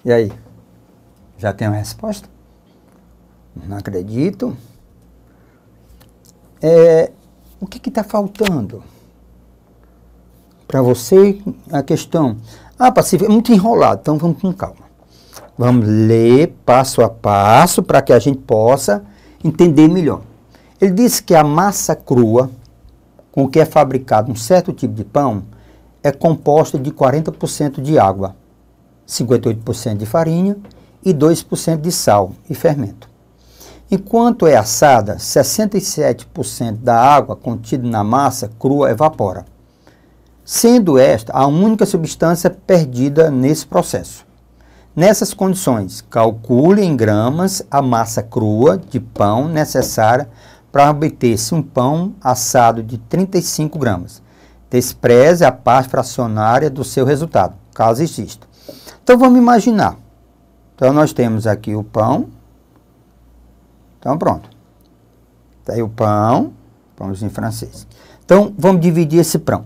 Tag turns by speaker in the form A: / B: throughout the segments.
A: E aí? Já tem uma resposta? Não acredito. O que está faltando? Para você, a questão... Pacífico, é muito enrolado, então vamos com calma. Vamos ler passo a passo para que a gente possa entender melhor. Ele disse que a massa crua, com que é fabricado um certo tipo de pão, é composta de 40% de água, 58% de farinha e 2% de sal e fermento. Enquanto é assada, 67% da água contida na massa crua evapora, sendo esta a única substância perdida nesse processo. Nessas condições, calcule em gramas a massa crua de pão necessária para obter-se um pão assado de 35 gramas. Despreze a parte fracionária do seu resultado, caso exista. Então vamos imaginar. Então nós temos aqui o pão. Então pronto. Está aí o pão, pãozinho francês. Então vamos dividir esse pão.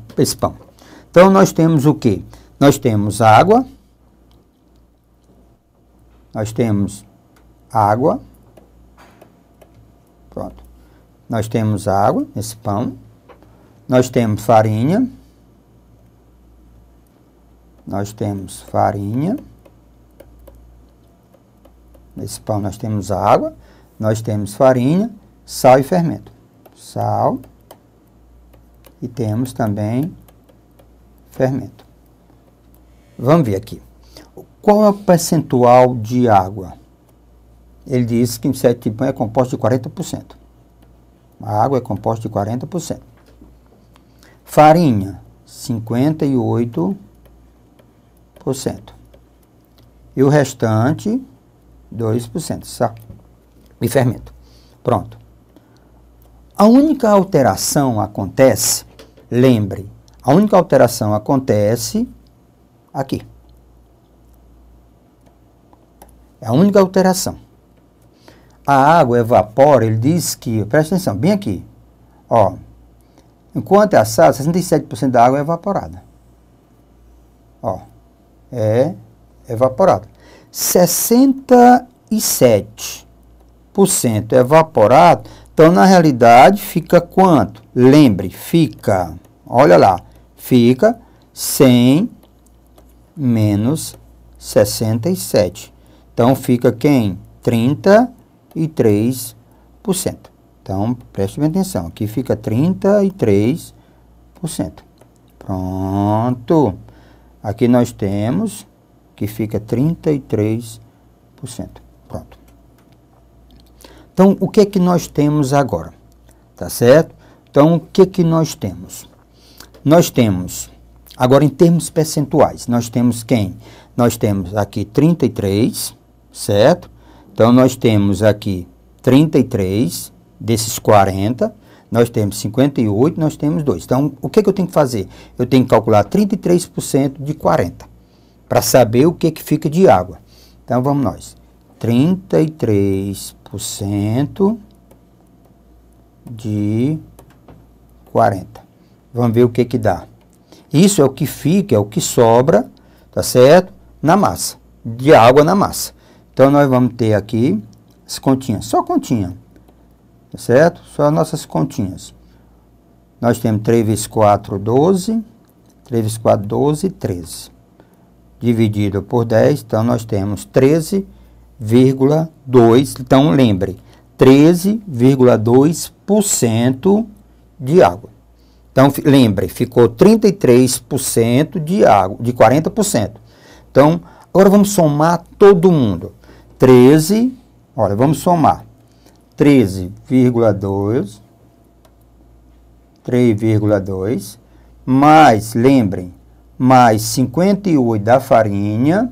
A: Então nós temos o quê? Nós temos água. Nós temos água. Pronto. Nós temos água nesse pão. Nós temos farinha. Nós temos farinha. Nesse pão nós temos água. Nós temos farinha, sal e fermento. Sal. E temos também fermento. Vamos ver aqui. Qual é o percentual de água? Ele diz que um certo tipo de pão é composto de 40%. A água é composta de 40%. Farinha, 58%. E o restante, 2%. Sal e fermento. Pronto. A única alteração acontece, lembre, a única alteração acontece aqui. É a única alteração. A água evapora, ele diz que, presta atenção, bem aqui, ó, enquanto é assado, 67% da água é evaporada. Ó, é evaporada. 67% evaporado, então na realidade fica quanto? Lembre, fica, olha lá, fica 100 menos 67. Então fica quem? 33%. Então preste bem atenção, aqui fica 33%. Pronto. Aqui nós temos que fica 33%. Pronto. Então, o que é que nós temos agora? Tá certo? Então, o que é que nós temos? Nós temos, agora em termos percentuais, nós temos quem? Nós temos aqui 33, certo? Então, nós temos aqui 33 desses 40, nós temos 58, nós temos 2. Então, o que é que eu tenho que fazer? Eu tenho que calcular 33% de 40, para saber o que é que fica de água. Então, vamos nós. 33% de 40. Vamos ver o que que dá. Isso é o que fica, é o que sobra, tá certo? Na massa, de água na massa. Então, nós vamos ter aqui as continhas, só continha, tá certo? Só as nossas continhas. Nós temos 3 vezes 4, 12. 3 vezes 4, 12, 13. Dividido por 10, então nós temos 13,2. Então, lembre, 13,2% de água. Então, lembre, ficou 33% de água, de 40%. Então, agora vamos somar todo mundo. 13, olha, vamos somar. 13,2, 3,2, mais, lembrem, mais 58 da farinha,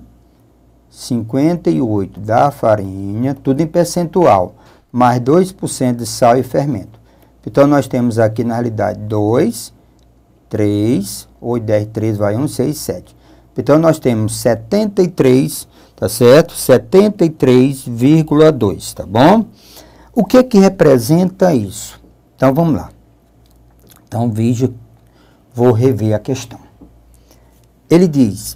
A: 58 da farinha, tudo em percentual, mais 2% de sal e fermento. Então, nós temos aqui, na realidade, 2, 3, 8, 10, 13, vai 1, 6, 7. Então, nós temos 73, tá certo? 73,2, tá bom? O que que representa isso? Então, vamos lá. Então, veja, vou rever a questão. Ele diz,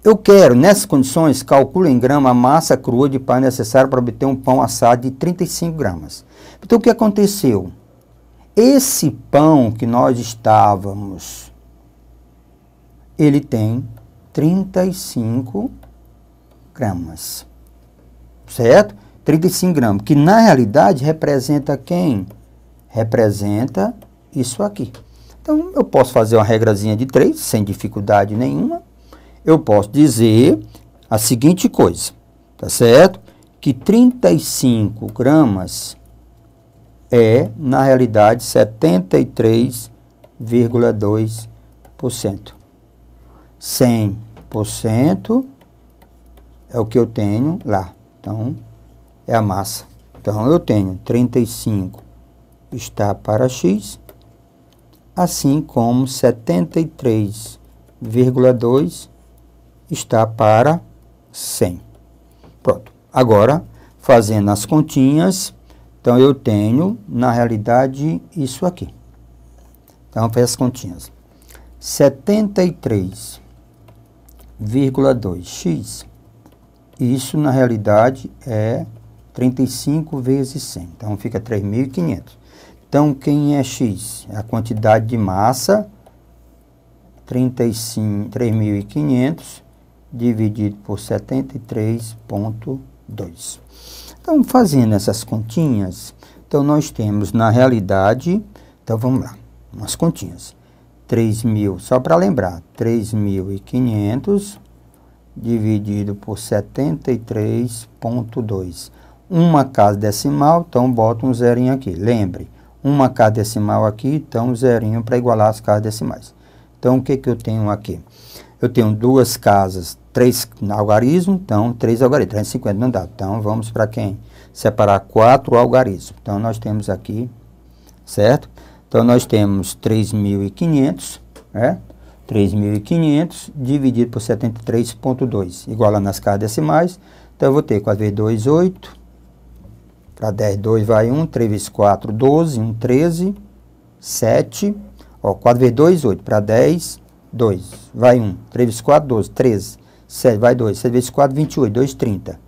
A: Eu quero, nessas condições, calculo em grama a massa crua de pão necessária para obter um pão assado de 35 gramas. Então, o que aconteceu? Esse pão que nós estávamos, ele tem 35 gramas, certo? 35 gramas, que na realidade representa quem? Representa isso aqui. Então, eu posso fazer uma regrazinha de 3, sem dificuldade nenhuma. Eu posso dizer a seguinte coisa, tá certo? Que 35 gramas é, na realidade, 73,2%. 100% é o que eu tenho lá. Então, é a massa. Então, eu tenho 35 está para X, assim como 73,2 está para 100. Pronto. Agora, fazendo as continhas, então eu tenho, na realidade, isso aqui. Então, faz as continhas. 73,2x, isso, na realidade, é 35 vezes 100. Então, fica 3.500. Então, quem é x? É a quantidade de massa, 3.500, dividido por 73,2. Então, fazendo essas continhas, então nós temos, na realidade, então vamos lá, umas continhas. 3.000, só para lembrar, 3.500 dividido por 73,2. Uma casa decimal, então bota um zerinho aqui. Lembre, uma casa decimal aqui, então um zerinho para igualar as casas decimais. Então, o que que eu tenho aqui? Eu tenho duas casas, 3 algarismos, então 3 algarismos, 350 não dá. Então, vamos para quem? Separar 4 algarismos. Então, nós temos aqui, certo? Então, nós temos 3.500, né? 3.500 dividido por 73,2, igualando as casas decimais. Então, eu vou ter 4 vezes 2, 8. Para 10, 2 vai 1. 3 vezes 4, 12. 1, 13. 7. Ó, 4 vezes 2, 8. Para 10, 2. Vai 1. 3 vezes 4, 12. 13. 7 vai 2. 7 vezes 4, 28. 2, 30.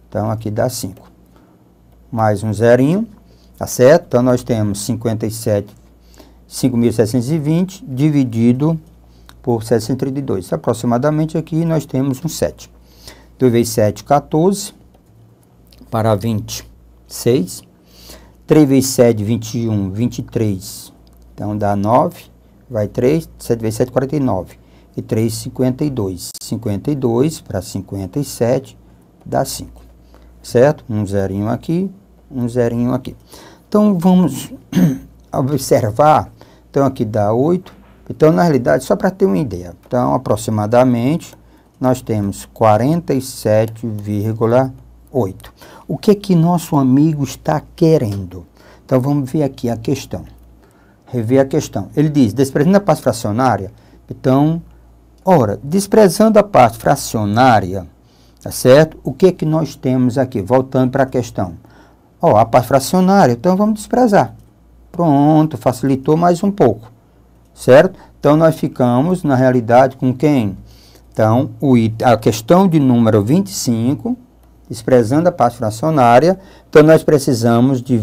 A: Então, aqui dá 5. Mais um zerinho. Tá certo? Então, nós temos 5.720 dividido por 732. Aproximadamente aqui nós temos um 7. 2 vezes 7, 14. Para 20, 6. 3 vezes 7, 21, 23. Então, dá 9. Vai 3. 7 vezes 7, 49. E 3, 52. 52 para 57 dá 5. Certo? Um zerinho aqui, um zerinho aqui. Então, vamos observar. Então, aqui dá 8. Então, na realidade, só para ter uma ideia. Então, aproximadamente, nós temos 47,8. O que que nosso amigo está querendo? Então, vamos ver aqui a questão. Rever a questão. Ele diz, desprezando a parte fracionária, então, ora, desprezando a parte fracionária, tá certo? O que que nós temos aqui? Voltando para a questão. Ó, a parte fracionária, então vamos desprezar. Pronto, facilitou mais um pouco, certo? Então, nós ficamos, na realidade, com quem? Então, a questão de número 25, desprezando a parte fracionária, então nós precisamos de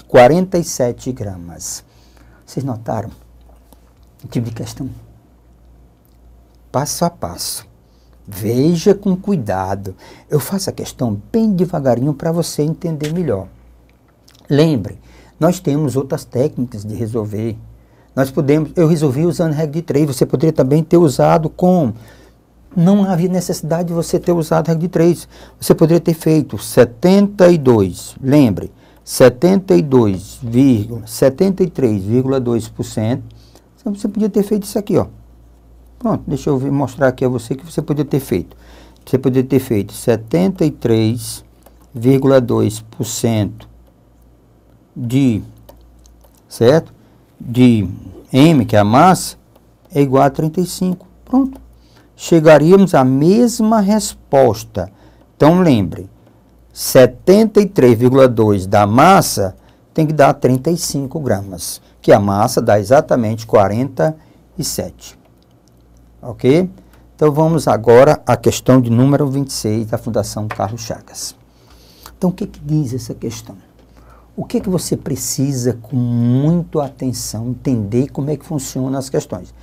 A: 47 gramas. Vocês notaram o tipo de questão? Passo a passo. Veja com cuidado. Eu faço a questão bem devagarinho para você entender melhor. Lembre, nós temos outras técnicas de resolver. Eu resolvi usando regra de 3, você poderia também ter usado com... Não havia necessidade de você ter usado regra de 3. Você poderia ter feito 72, lembre, 73,2%. Você podia ter feito isso aqui, ó. Pronto, deixa eu mostrar aqui a você que você podia ter feito. Você poderia ter feito 73,2% de, certo? De M, que é a massa, é igual a 35. Pronto. Chegaríamos à mesma resposta. Então, lembre, 73,2 da massa tem que dar 35 gramas, que a massa dá exatamente 47. Ok? Então, vamos agora à questão de número 26 da Fundação Carlos Chagas. Então, o que diz essa questão? O que você precisa, com muita atenção, entender como é que funcionam as questões?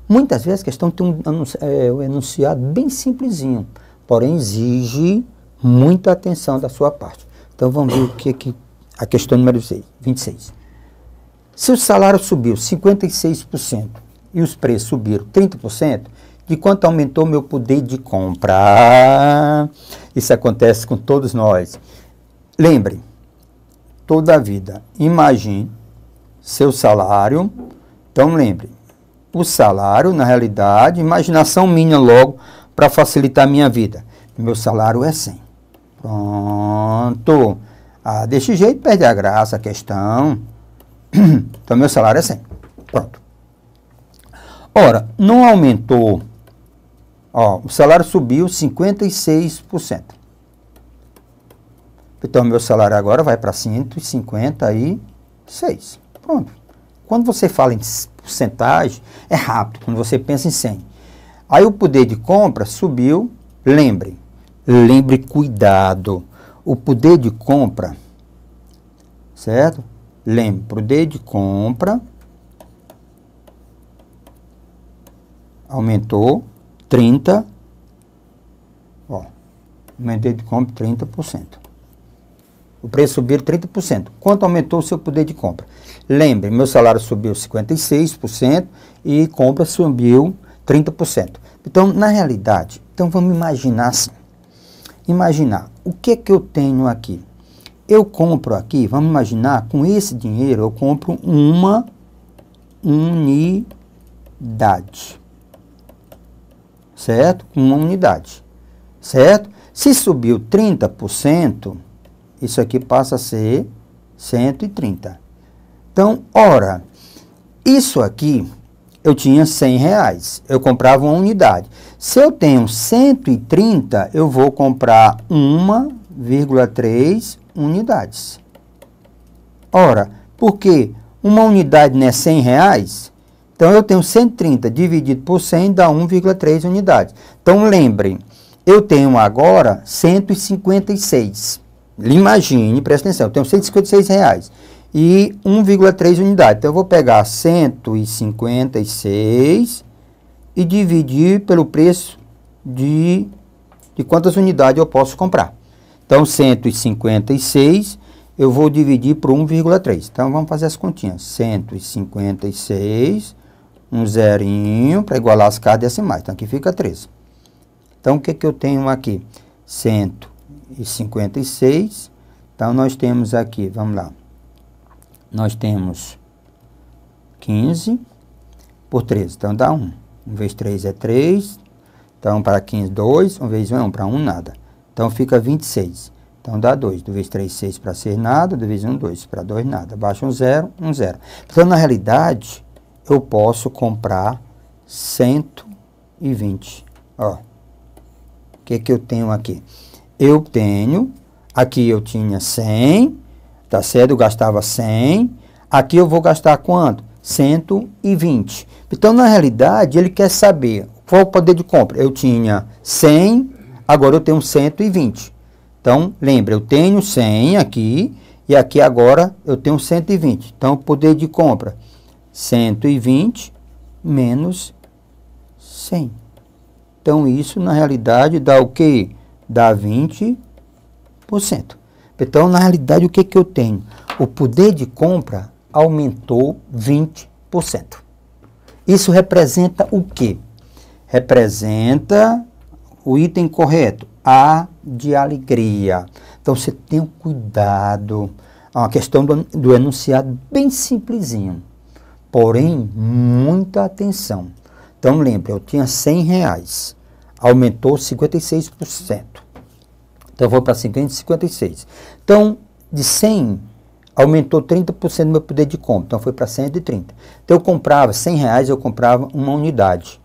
A: Muitas vezes a questão tem um enunciado bem simplesinho, porém exige muita atenção da sua parte. Então, vamos ver o que a questão número 26. Se o salário subiu 56% e os preços subiram 30%, de quanto aumentou meu poder de compra? Isso acontece com todos nós. Lembre, toda a vida, imagine seu salário. Então, lembre, o salário, na realidade, imaginação minha logo, para facilitar a minha vida. Meu salário é 100. Pronto. Desse jeito perde a graça a questão. Então, meu salário é 100. Pronto. Ora, não aumentou. O salário subiu 56%. Então, meu salário agora vai para 156. Pronto. Quando você fala em porcentagem, é rápido. Quando você pensa em 100. Aí o poder de compra subiu. Lembre, cuidado. O poder de compra, certo? Lembre, poder de compra aumentou 30%. Aumentei de compra 30%. O preço subiu 30%. Quanto aumentou o seu poder de compra? Lembre, meu salário subiu 56% e compra subiu 30%. Então, na realidade, vamos imaginar assim. Imaginar, o que eu tenho aqui? Eu compro aqui, vamos imaginar, com esse dinheiro eu compro uma unidade. Certo? Uma unidade. Certo? Se subiu 30%, isso aqui passa a ser 130. Então, ora, isso aqui, eu tinha 100 reais. Eu comprava uma unidade. Se eu tenho 130, eu vou comprar 1,3 unidades. Ora, porque uma unidade não é 100 reais? Então, eu tenho 130 dividido por 100 dá 1,3 unidades. Então, lembrem, eu tenho agora 156. Imagine, presta atenção, eu tenho 156 reais e 1,3 unidades. Então, eu vou pegar 156 e dividir pelo preço de quantas unidades eu posso comprar. Então, 156 eu vou dividir por 1,3. Então, vamos fazer as continhas. 156, um zerinho, para igualar as casas decimais. Então, aqui fica 13. Então, o que eu tenho aqui? 156. Então, nós temos aqui, vamos lá. Nós temos 15 por 13. Então, dá 1. 1 vezes 3 é 3. Então, para 15, 2. 1 vezes 1 é 1. Para 1, nada. Então, fica 26. Então, dá 2. 2 vezes 3, 6 para ser nada. 2 vezes 1, 2. Para 2, nada. Baixa um 0, 1 0. Então, na realidade, eu posso comprar 120. Ó. O que eu tenho aqui? Eu tenho, aqui eu tinha 100, tá certo? Eu gastava 100. Aqui eu vou gastar quanto? 120. Então, na realidade, ele quer saber qual o poder de compra. Eu tinha 100, agora eu tenho 120. Então, lembra, eu tenho 100 aqui e aqui agora eu tenho 120. Então, o poder de compra, 120 menos 100. Então, isso, na realidade, dá o quê? Dá 20%. Então, na realidade, o que eu tenho? O poder de compra aumentou 20%. Isso representa o quê? Representa o item correto, A de alegria. Então, você tem um cuidado. É uma questão do enunciado bem simplesinho. Porém, muita atenção. Então, lembre, eu tinha 100 reais. Aumentou 56%. Então, eu vou para 56. Então, de 100, aumentou 30% do meu poder de compra. Então, foi para 130. Então, eu comprava 100 reais, eu comprava uma unidade.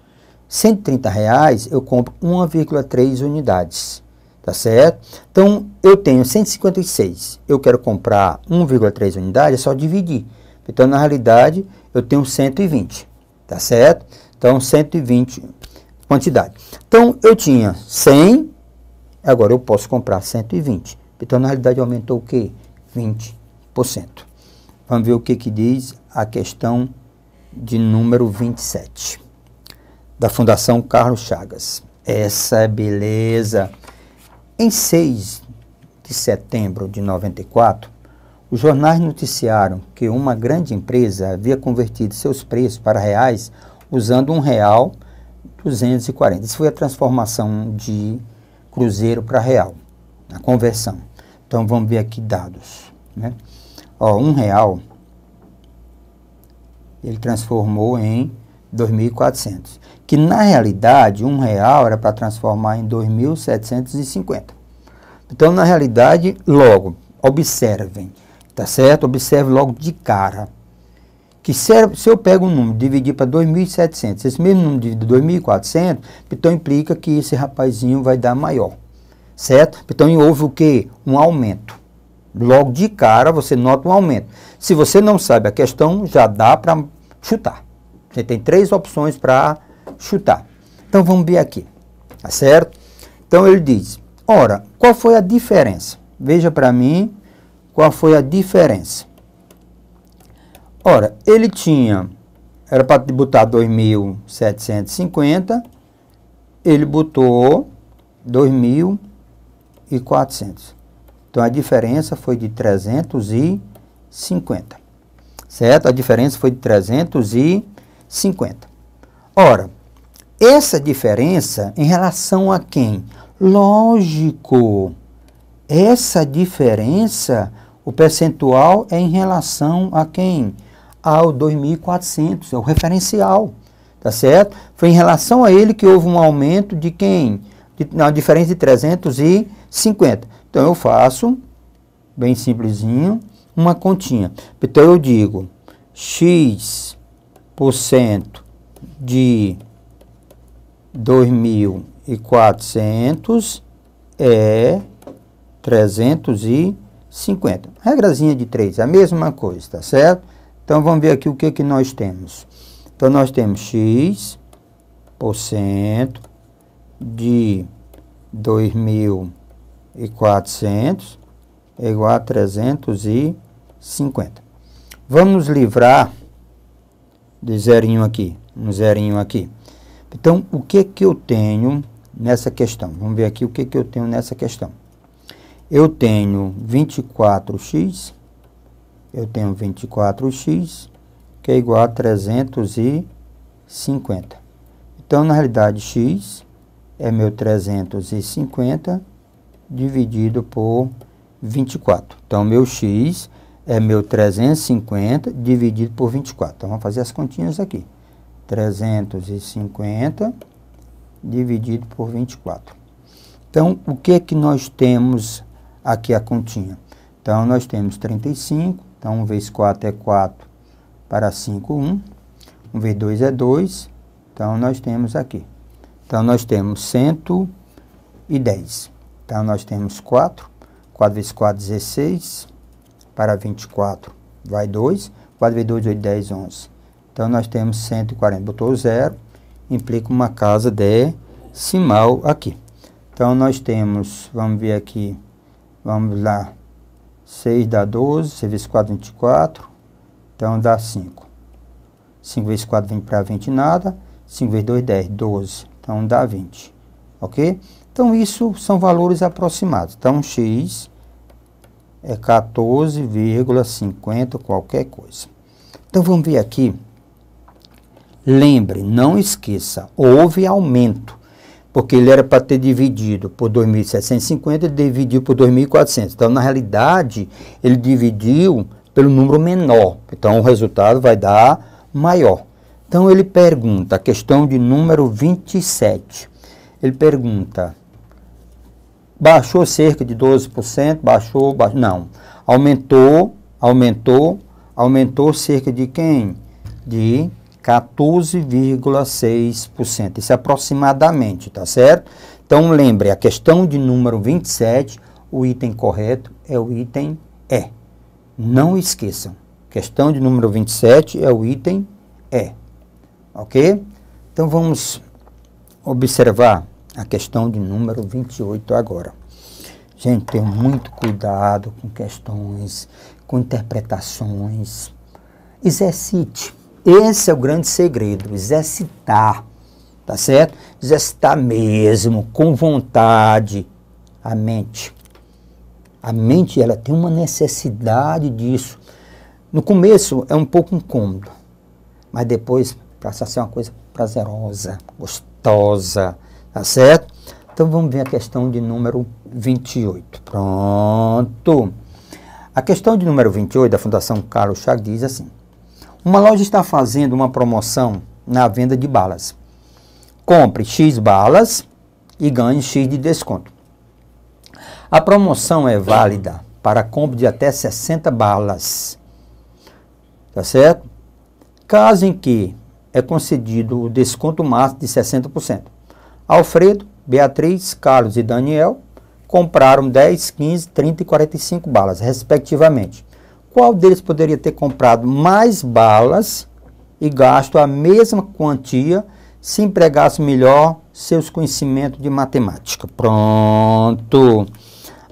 A: 130 reais, eu compro 1,3 unidades. Tá certo? Então, eu tenho 156. Eu quero comprar 1,3 unidades, é só dividir. Então, na realidade, eu tenho 120. Tá certo? Então, 120 quantidade. Então, eu tinha 100, agora eu posso comprar 120. Então, na realidade, aumentou o quê? 20%. Vamos ver o que diz a questão de número 27, da Fundação Carlos Chagas. Essa é beleza. Em 6 de setembro de 94, os jornais noticiaram que uma grande empresa havia convertido seus preços para reais usando R$1,240. Isso foi a transformação de cruzeiro para real, a conversão. Então, vamos ver aqui dados, né? Ó, R$1, ele transformou em 2.400. Que, na realidade, R$1 era para transformar em 2.750. Então, na realidade, logo, observem, tá certo? Observe logo de cara. Que se eu pego um número e dividir para 2.700, esse mesmo número divide 2.400, então implica que esse rapazinho vai dar maior, certo? Então houve o quê? Um aumento. Logo de cara você nota um aumento. Se você não sabe a questão, já dá para chutar. Você tem 3 opções para chutar. Então vamos ver aqui, tá certo? Então ele diz, ora, qual foi a diferença? Veja para mim qual foi a diferença. Ora, ele tinha, era para botar 2.750, ele botou 2.400. Então, a diferença foi de 350, certo? A diferença foi de 350. Ora, essa diferença em relação a quem? Lógico, essa diferença, o percentual é em relação a quem? Ao 2.400, é o referencial, tá certo? Foi em relação a ele que houve um aumento de quem? Uma diferença de 350. Então, eu faço, bem simplesinho, uma continha. Então, eu digo, X% de 2.400 é 350. Regrazinha de 3, a mesma coisa, tá certo? Então, vamos ver aqui o que nós temos. Então, nós temos X% de 2.400 é igual a 350. Vamos nos livrar de zerinho aqui, um zerinho aqui. Então, o que eu tenho nessa questão? Vamos ver aqui o que eu tenho nessa questão. Eu tenho 24x, que é igual a 350. Então, na realidade, x é meu 350 dividido por 24. Então, meu x é meu 350 dividido por 24. Então, vamos fazer as continhas aqui. 350 dividido por 24. Então, o que nós temos aqui a continha? Então, nós temos 35. Então, 1 vezes 4 é 4 para 5, 1. 1 vezes 2 é 2. Então, nós temos aqui. Então, nós temos 110. Então, nós temos 4. 4 vezes 4, 16. Para 24, vai 2. 4 vezes 2, 8, 10, 11. Então, nós temos 140. Botou 0, implica uma casa decimal aqui. Então, nós temos, vamos ver aqui, vamos lá. 6 dá 12, 6 vezes 4, 24. Então, dá 5. 5 vezes 4 vem para 20 nada. 5 vezes 2, 10, 12. Então, dá 20. Ok? Então, isso são valores aproximados. Então, x é 14,50 qualquer coisa. Então, vamos ver aqui. Lembre, não esqueça, houve aumento. Porque ele era para ter dividido por 2.750, ele dividiu por 2.400. Então, na realidade, ele dividiu pelo número menor. Então, o resultado vai dar maior. Então, ele pergunta, a questão de número 27. Ele pergunta, baixou cerca de 12%? Baixou, não. Aumentou cerca de quem? De 14,6%. Isso é aproximadamente, tá certo? Então, lembre, a questão de número 27, o item correto é o item E. Não esqueçam. Questão de número 27 é o item E. Ok? Então, vamos observar a questão de número 28 agora. Gente, tenham muito cuidado com questões, com interpretações. Exercite. Esse é o grande segredo, exercitar, tá certo? Exercitar mesmo, com vontade, a mente. A mente, ela tem uma necessidade disso. No começo é um pouco incômodo, mas depois passa a ser uma coisa prazerosa, gostosa, tá certo? Então vamos ver a questão de número 28. Pronto. A questão de número 28 da Fundação Carlos Chagas diz assim: uma loja está fazendo uma promoção na venda de balas. Compre X balas e ganhe X de desconto. A promoção é válida para compra de até 60 balas. Tá certo? Caso em que é concedido o desconto máximo de 60%. Alfredo, Beatriz, Carlos e Daniel compraram 10, 15, 30 e 45 balas, respectivamente. Qual deles poderia ter comprado mais balas e gasto a mesma quantia se empregasse melhor seus conhecimentos de matemática? Pronto.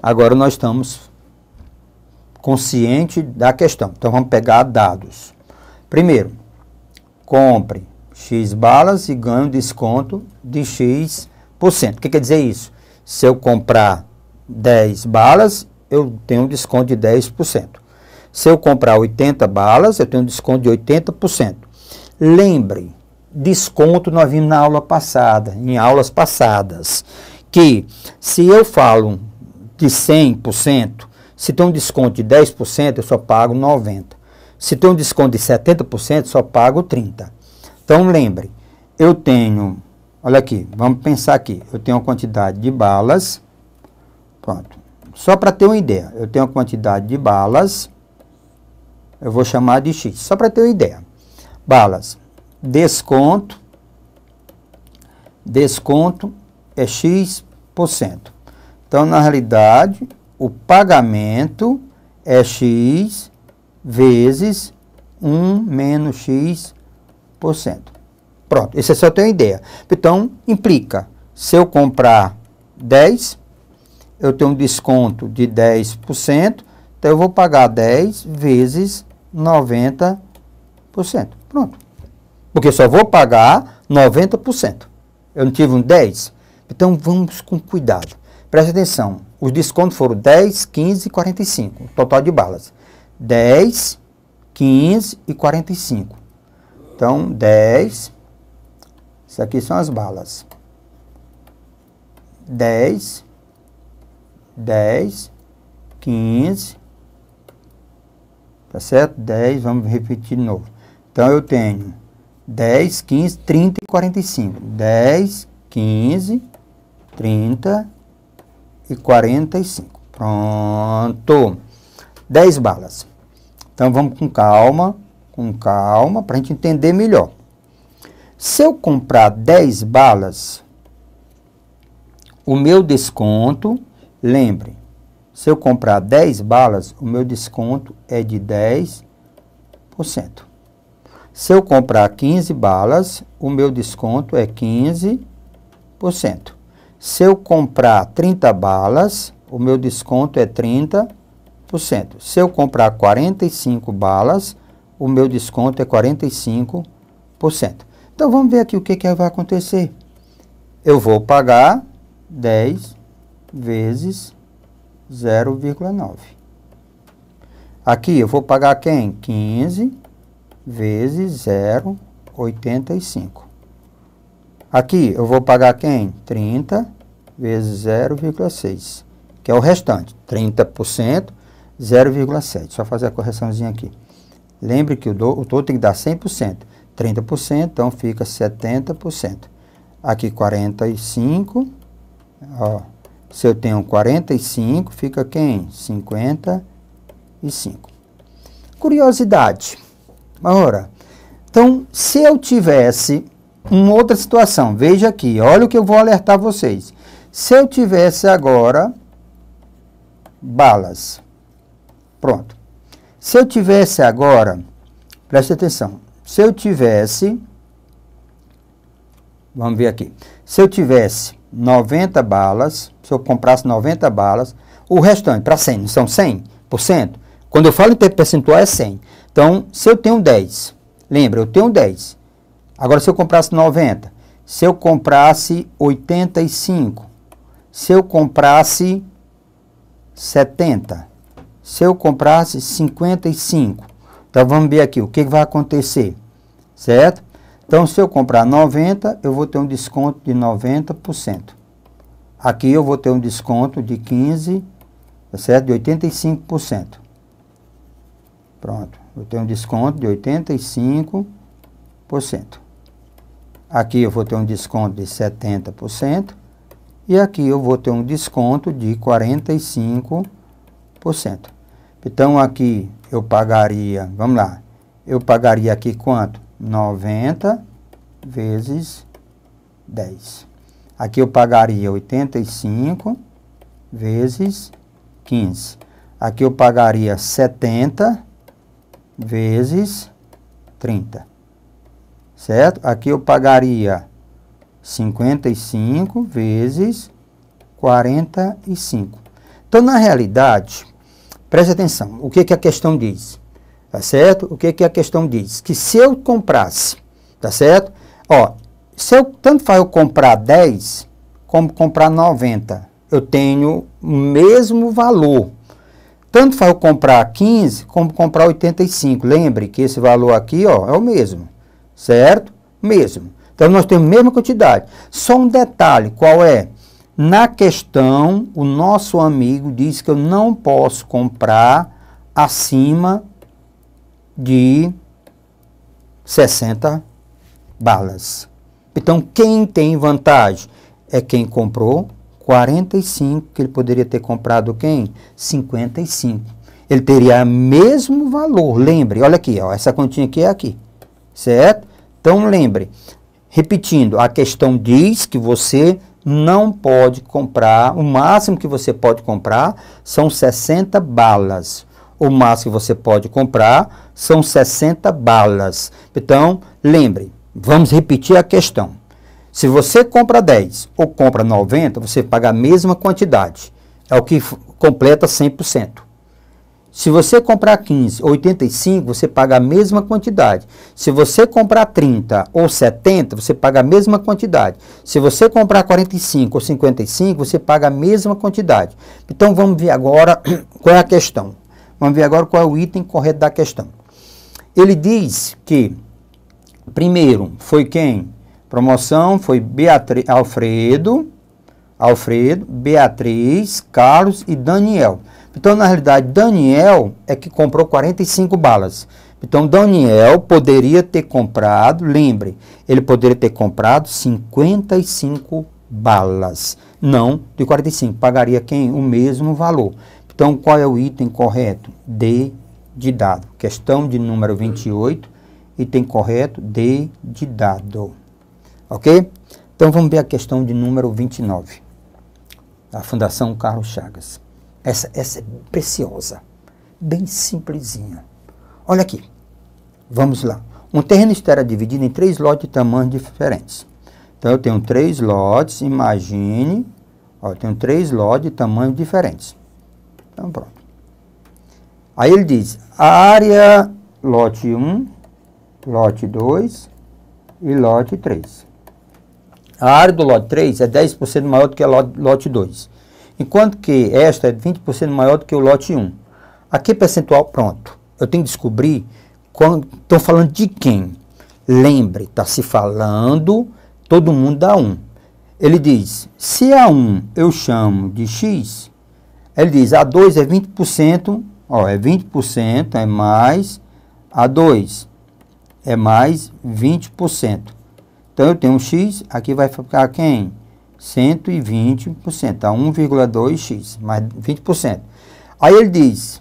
A: Agora nós estamos conscientes da questão. Então vamos pegar dados. Primeiro, compre X balas e ganhe desconto de X%. O que quer dizer isso? Se eu comprar 10 balas, eu tenho um desconto de 10%. Se eu comprar 80 balas, eu tenho um desconto de 80%. Lembre, desconto nós vimos na aula passada, em aulas passadas, que se eu falo de 100%, se tem um desconto de 10%, eu só pago 90%. Se tem um desconto de 70%, só pago 30%. Então lembre, eu tenho, olha aqui, vamos pensar aqui, eu tenho uma quantidade de balas, pronto, só para ter uma ideia, eu tenho uma quantidade de balas, eu vou chamar de X, só para ter uma ideia. Balas, desconto é X%. Então, na realidade, o pagamento é X vezes 1 menos X%. Pronto, isso é só ter uma ideia. Então, implica, se eu comprar 10, eu tenho um desconto de 10%, então eu vou pagar 10 vezes 90%. Pronto. Porque só vou pagar 90%. Eu não tive um 10%. Então vamos com cuidado. Preste atenção. Os descontos foram 10, 15 e 45. O total de balas. 10, 15 e 45. Então 10. Isso aqui são as balas. 10, 15. Tá certo? 10, vamos repetir de novo. Então, eu tenho 10, 15, 30 e 45. 10, 15, 30 e 45. Pronto. 10 balas. Então, vamos com calma, para a gente entender melhor. Se eu comprar 10 balas, o meu desconto, lembre, se eu comprar 10 balas, o meu desconto é de 10%. Se eu comprar 15 balas, o meu desconto é 15%. Se eu comprar 30 balas, o meu desconto é 30%. Se eu comprar 45 balas, o meu desconto é 45%. Então, vamos ver aqui o que vai acontecer. Eu vou pagar 10 vezes 0,9. Aqui eu vou pagar quem? 15 vezes 0,85. Aqui eu vou pagar quem? 30 vezes 0,6, que é o restante. 30%, 0,7. Só fazer a correçãozinha aqui. Lembre que o todo tem que dar 100%. 30%, então fica 70%. Aqui 45, ó. Se eu tenho 45, fica quem? 55. Curiosidade. Ora, então, se eu tivesse uma outra situação, veja aqui, olha o que eu vou alertar vocês. Se eu tivesse agora balas, pronto. Se eu tivesse agora, preste atenção, se eu tivesse Vamos ver aqui. Se eu tivesse 90 balas, se eu comprasse 90 balas, o restante, para 100, não são 100%? Quando eu falo em percentual é 100. Então, se eu tenho 10, lembra, eu tenho 10. Agora, se eu comprasse 90, se eu comprasse 85, se eu comprasse 70, se eu comprasse 55. Então, vamos ver aqui o que vai acontecer, certo? Então, se eu comprar 90, eu vou ter um desconto de 90%. Aqui eu vou ter um desconto de 15%, certo? De 85%. Pronto, eu tenho um desconto de 85%. Aqui eu vou ter um desconto de 70%. E aqui eu vou ter um desconto de 45%. Então, aqui eu pagaria, vamos lá, eu pagaria aqui quanto? 90 vezes 10. Aqui eu pagaria 85 vezes 15. Aqui eu pagaria 70 vezes 30. Certo? Aqui eu pagaria 55 vezes 45. Então, na realidade, preste atenção, o que a questão diz? Tá certo? O que a questão diz? Que se eu comprasse, tá certo? Ó, se eu, tanto faz eu comprar 10, como comprar 90, eu tenho o mesmo valor. Tanto faz eu comprar 15, como comprar 85. Lembre que esse valor aqui, ó, é o mesmo, certo? Mesmo. Então, nós temos a mesma quantidade. Só um detalhe, qual é? Na questão, o nosso amigo diz que eu não posso comprar acima de 60 balas. Então, quem tem vantagem é quem comprou 45, que ele poderia ter comprado quem? 55. Ele teria o mesmo valor. Lembre, olha aqui, ó, essa continha aqui é aqui, certo? Então, lembre, repetindo, a questão diz que você não pode comprar, o máximo que você pode comprar são 60 balas. O máximo que você pode comprar são 60 balas. Então, lembre, vamos repetir a questão. Se você compra 10 ou compra 90, você paga a mesma quantidade. É o que completa 100%. Se você comprar 15 ou 85, você paga a mesma quantidade. Se você comprar 30 ou 70, você paga a mesma quantidade. Se você comprar 45 ou 55, você paga a mesma quantidade. Então, vamos ver agora qual é a questão. Vamos ver agora qual é o item correto da questão. Ele diz que, primeiro, foi quem? Promoção foi Alfredo, Beatriz, Carlos e Daniel. Então, na realidade, Daniel é que comprou 45 balas. Então, Daniel poderia ter comprado, lembre, ele poderia ter comprado 55 balas. Não de 45. Pagaria quem? O mesmo valor. Então, qual é o item correto? D de dado. Questão de número 28, item correto, D de dado. Ok? Então, vamos ver a questão de número 29. Da Fundação Carlos Chagas. Essa é preciosa, bem simplesinha. Olha aqui, vamos lá. Um terreno estará dividido em 3 lotes de tamanhos diferentes. Então, eu tenho 3 lotes, imagine, ó, eu tenho 3 lotes de tamanhos diferentes. Então, pronto. Aí ele diz, a área lote 1, lote 2 e lote 3. A área do lote 3 é 10% maior do que a lote 2. Enquanto que esta é 20% maior do que o lote 1. Aqui percentual, pronto. Eu tenho que descobrir, estão falando de quem? Lembre, está se falando, todo mundo dá 1. Ele diz, se a 1 eu chamo de X, ele diz, a 2 é 20%, ó, é 20%, é mais, a 2 é mais 20%. Então, eu tenho um X, aqui vai ficar quem? 120%, a 1,2x, mais 20%. Aí ele diz,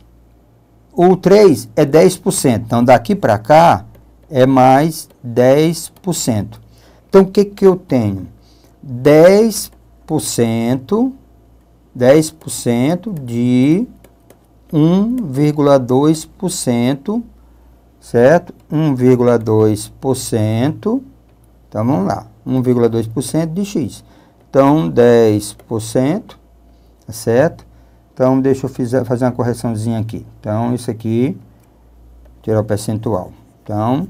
A: o 3 é 10%, então daqui para cá é mais 10%. Então, o que eu tenho? 10% de 1,2%, certo? 1,2%, então vamos lá. 1,2% de x. Então, 10%, tá certo? Então, deixa eu fazer uma correçãozinha aqui. Então, isso aqui, tirar o percentual. Então,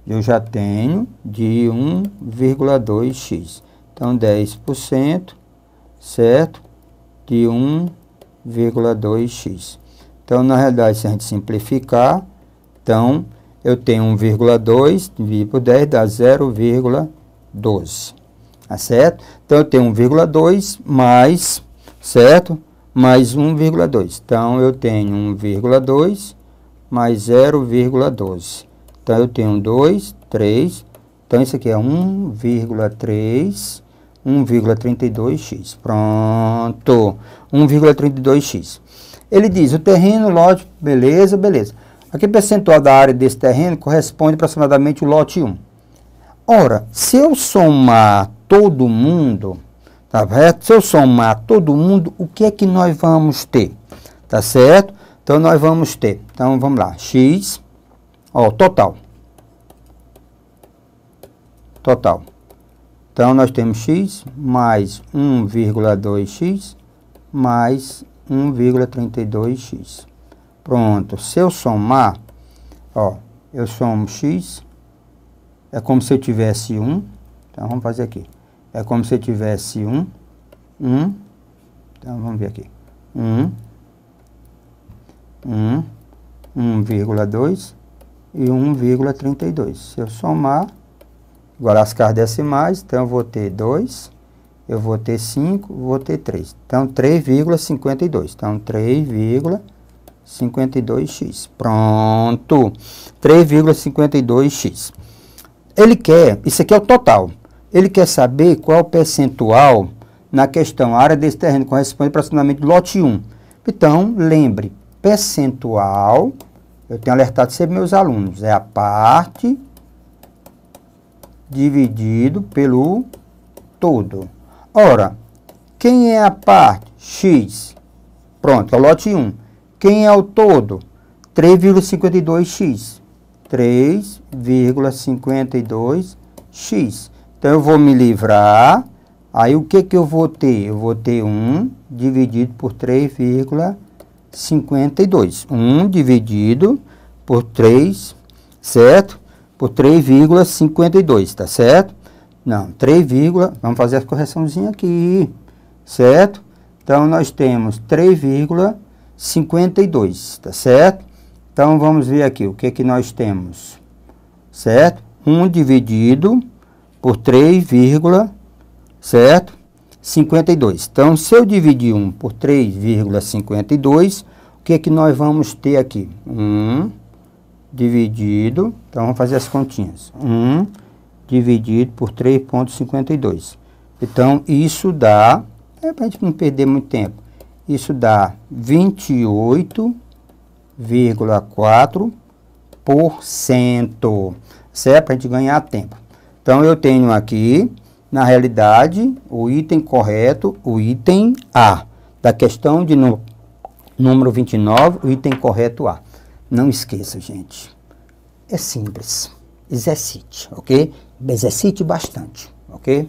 A: eu já tenho de 1,2x. Então, 10%, certo? De 1,2x. Então, na realidade, se a gente simplificar, então, eu tenho 1,2 dividido por 10 dá 0,12. Tá certo? Então, eu tenho 1,2 mais, certo? Mais 1,2. Então, eu tenho 1,2 mais 0,12. Então, eu tenho 2, 3. Então, isso aqui é 1,3, 1,32x. Pronto. 1,32x. Ele diz, o terreno, lote, beleza, beleza. Aqui, o percentual da área desse terreno corresponde aproximadamente ao lote 1. Ora, se eu somar todo mundo, tá certo? Se eu somar todo mundo, o que é que nós vamos ter? Tá certo? Então, nós vamos ter, então, vamos lá, x, ó, total. Total. Então, nós temos x mais 1,2x mais 1,32x. Pronto. Se eu somar, ó, eu somo x, é como se eu tivesse 1. Então, vamos fazer aqui. É como se eu tivesse 1. Então, vamos ver aqui. 1,2 e 1,32. Se eu somar, agora as casas decimais, então eu vou ter 2, eu vou ter 5, vou ter 3. Então, 3,52. Então, 3,52x. Pronto. 3,52x. Ele quer, isso aqui é o total. Ele quer saber qual é o percentual na questão. A área desse terreno corresponde aproximadamente ao lote 1. Então, lembre, percentual, eu tenho alertado sempre meus alunos, é a parte dividido pelo todo. Ora, quem é a parte? X. Pronto, é o lote 1. Quem é o todo? 3,52x. 3,52x. Então, eu vou me livrar. Aí, o que que eu vou ter? Eu vou ter 1 dividido por 3,52. 1 dividido por 3, certo? Por 3,52, tá certo? Não, 3, vamos fazer a correçãozinha aqui, certo? Então, nós temos 3,52, tá certo? Então, vamos ver aqui o que que nós temos, certo? 1 dividido por 3, certo? 52. Então, se eu dividir 1 por 3,52, o que que nós vamos ter aqui? 1 dividido, então vamos fazer as continhas. 1 dividido por 3,52. Então, isso dá, para a gente não perder muito tempo, isso dá 28,4%, certo? Para a gente ganhar tempo. Então, eu tenho aqui, na realidade, o item correto, o item A, da questão de número 29, o item correto A. Não esqueça, gente. É simples. Exercite, ok? Exercite bastante, ok?